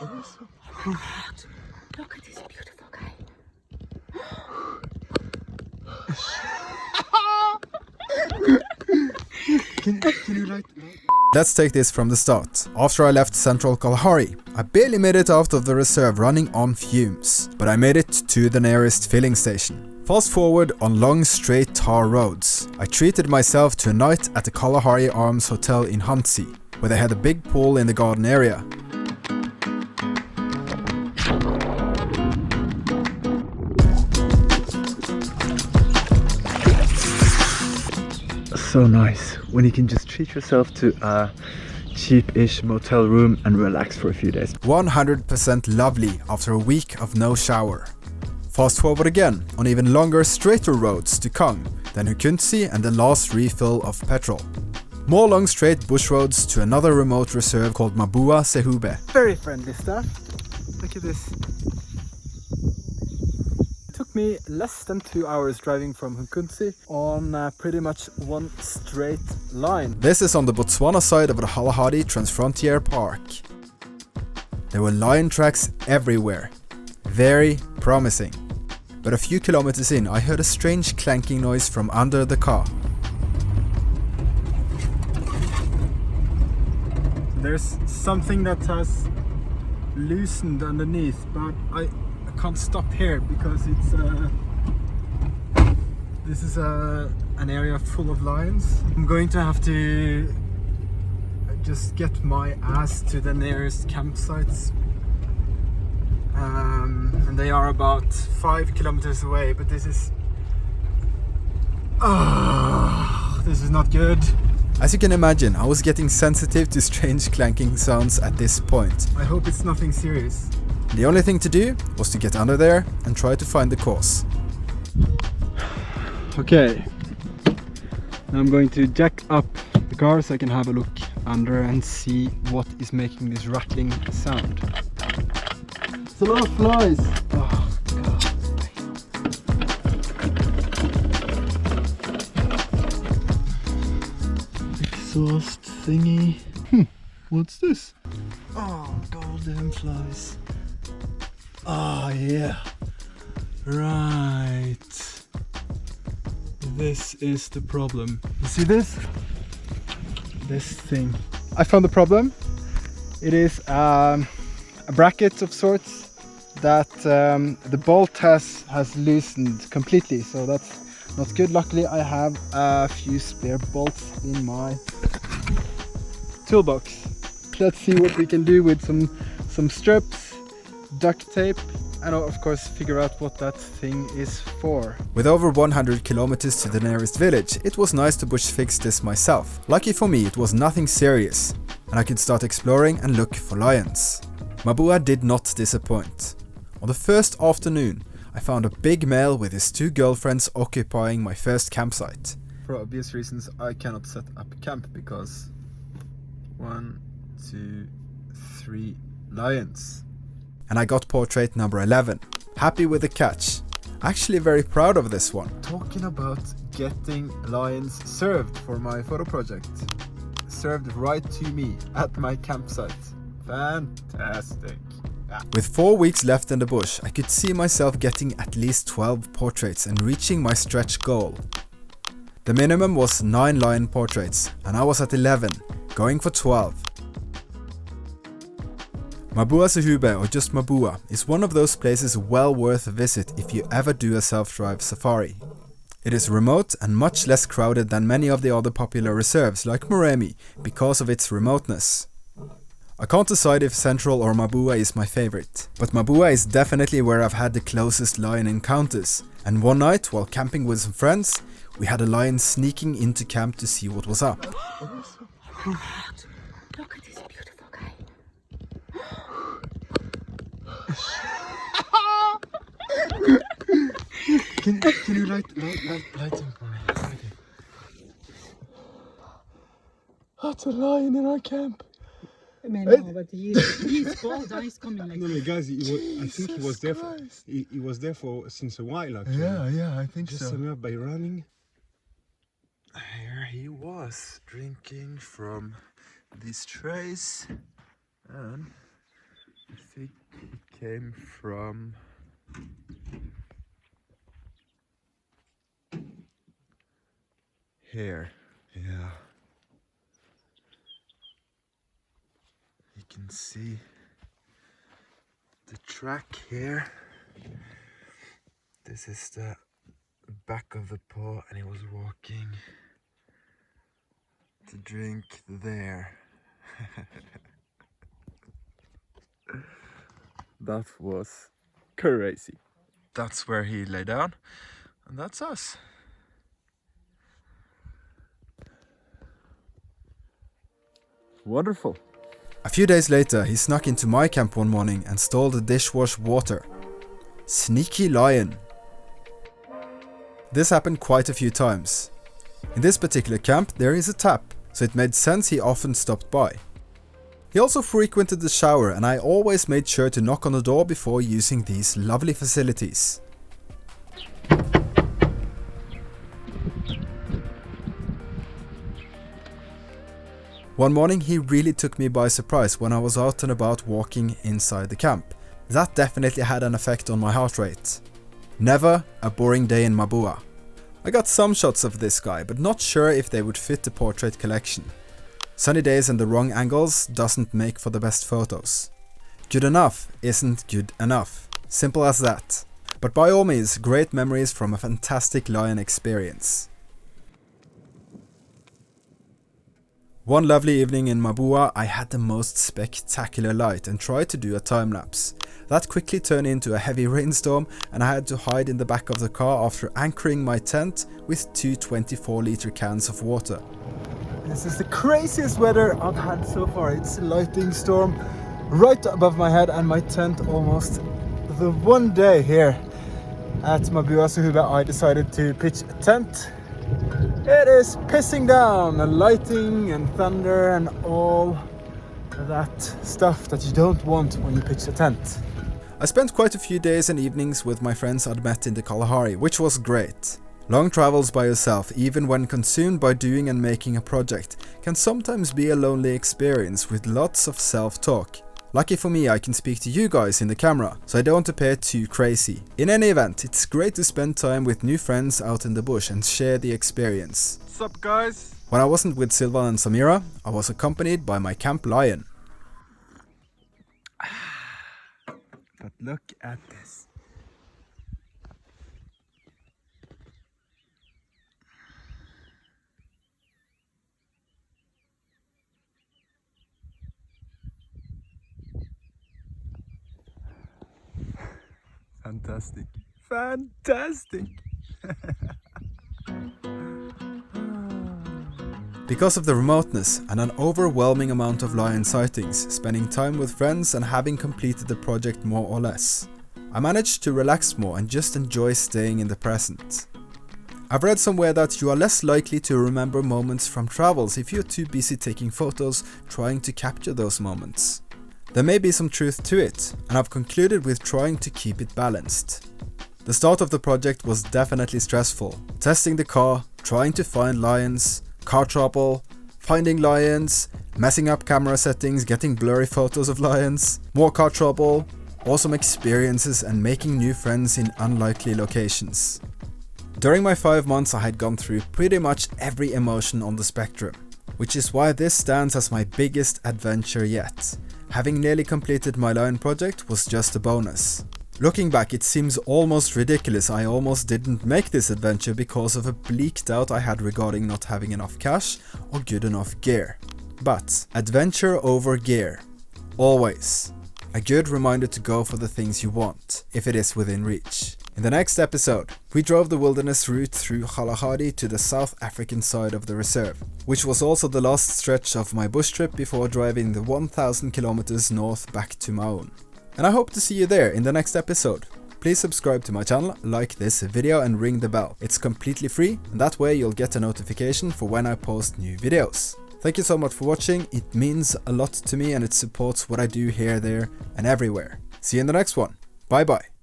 Look at this beautiful guy. Can you light? Let's take this from the start. After I left central Kalahari, I barely made it out of the reserve running on fumes, but I made it to the nearest filling station. Fast forward on long straight tar roads. I treated myself to a night at the Kalahari Arms Hotel in Hansi, where they had a big pool in the garden area. So nice when you can just treat yourself to a cheap-ish motel room and relax for a few days. 100% lovely after a week of no shower. Fast forward again on even longer, straighter roads to Kang, then Hukunsi and the last refill of petrol. More long straight bush roads to another remote reserve called Mabuasehube. Very friendly stuff. Look at this. It took me less than 2 hours driving from Hukunsi on pretty much one straight line. This is on the Botswana side of the Kgalagadi Transfrontier Park. There were lion tracks everywhere. Very promising. But a few kilometers in, I heard a strange clanking noise from under the car. There's something that has loosened underneath, but I can't stop here because it's this is an area full of lions. I'm going to have to just get my ass to the nearest campsites, and they are about 5 kilometers away, but this is not good. As you can imagine, I was getting sensitive to strange clanking sounds at this point. I hope it's nothing serious. The only thing to do was to get under there and try to find the cause. Okay, now I'm going to jack up the car so I can have a look under and see what is making this rattling sound. It's a lot of flies. Oh, God. Exhaust thingy. What's this? Oh, golden flies. Oh, yeah. Right. This is the problem. You see this? This thing. I found the problem. It is a bracket of sorts that the bolt has loosened completely, so that's not good. Luckily I have a few spare bolts in my toolbox. Let's see what we can do with some strips, duct tape, and of course figure out what that thing is for. With over 100 kilometers to the nearest village, it was nice to bush fix this myself. Lucky for me, it was nothing serious, and I could start exploring and look for lions. Mabua did not disappoint. On the first afternoon, I found a big male with his 2 girlfriends occupying my first campsite. For obvious reasons, I cannot set up camp because 1, 2, 3 lions. And I got portrait number 11. Happy with the catch. Actually very proud of this one. Talking about getting lions served for my photo project. Served right to me at my campsite. Fantastic. Yeah. With 4 weeks left in the bush, I could see myself getting at least 12 portraits and reaching my stretch goal. The minimum was 9 lion portraits, and I was at 11, going for 12. Mabuasehube, or just Mabua, is one of those places well worth a visit if you ever do a self-drive safari. It is remote and much less crowded than many of the other popular reserves like Moremi because of its remoteness. I can't decide if Central or Mabua is my favorite, but Mabua is definitely where I've had the closest lion encounters, and one night while camping with some friends, we had a lion sneaking into camp to see what was up. Look at this beautiful guy. Can you light him for me? Okay. That's a lion in our camp. I mean, no, but he's bald. He's coming like. No, guys, I think he was there. He was there for since a while. Actually. Yeah, I think Just so. by running. Here he was drinking from these trays, and I think it came from here. Yeah. You can see the track here. This is the back of the paw, and he was walking to drink there. That was crazy. That's where he lay down, and that's us. Wonderful. A few days later, he snuck into my camp one morning and stole the dishwash water. Sneaky lion. This happened quite a few times. In this particular camp, there is a tap, so it made sense he often stopped by. He also frequented the shower, and I always made sure to knock on the door before using these lovely facilities. One morning he really took me by surprise when I was out and about walking inside the camp. That definitely had an effect on my heart rate. Never a boring day in Mabua. I got some shots of this guy, but not sure if they would fit the portrait collection. Sunny days and the wrong angles doesn't make for the best photos. Good enough isn't good enough. Simple as that. But by all means, great memories from a fantastic lion experience. One lovely evening in Mabua, I had the most spectacular light and tried to do a time lapse. That quickly turned into a heavy rainstorm, and I had to hide in the back of the car after anchoring my tent with two 24-liter cans of water. This is the craziest weather I've had so far. It's a lightning storm right above my head and my tent almost. The one day here at Mabuasehube I decided to pitch a tent. It is pissing down, and lightning and thunder and all that stuff that you don't want when you pitch a tent. I spent quite a few days and evenings with my friends I'd met in the Kalahari, which was great. Long travels by yourself, even when consumed by doing and making a project, can sometimes be a lonely experience with lots of self-talk. Lucky for me, I can speak to you guys in the camera, so I don't appear too crazy. In any event, it's great to spend time with new friends out in the bush and share the experience. What's up, guys? When I wasn't with Silva and Samira, I was accompanied by my camp lion. But look at this. Fantastic. Fantastic! Because of the remoteness and an overwhelming amount of lion sightings, spending time with friends and having completed the project more or less, I managed to relax more and just enjoy staying in the present. I've read somewhere that you are less likely to remember moments from travels if you're too busy taking photos trying to capture those moments. There may be some truth to it, and I've concluded with trying to keep it balanced. The start of the project was definitely stressful. Testing the car, trying to find lions, car trouble, finding lions, messing up camera settings, getting blurry photos of lions, more car trouble, awesome experiences and making new friends in unlikely locations. During my 5 months I had gone through pretty much every emotion on the spectrum, which is why this stands as my biggest adventure yet. Having nearly completed my lion project was just a bonus. Looking back, it seems almost ridiculous I almost didn't make this adventure because of a bleak doubt I had regarding not having enough cash or good enough gear. But adventure over gear. Always. A good reminder to go for the things you want, if it is within reach. In the next episode, we drove the wilderness route through Kgalagadi to the South African side of the reserve, which was also the last stretch of my bush trip before driving the 1000 kilometers north back to Maun. And I hope to see you there in the next episode. Please subscribe to my channel, like this video and ring the bell. It's completely free, and that way you'll get a notification for when I post new videos. Thank you so much for watching, it means a lot to me and it supports what I do here, there and everywhere. See you in the next one. Bye bye.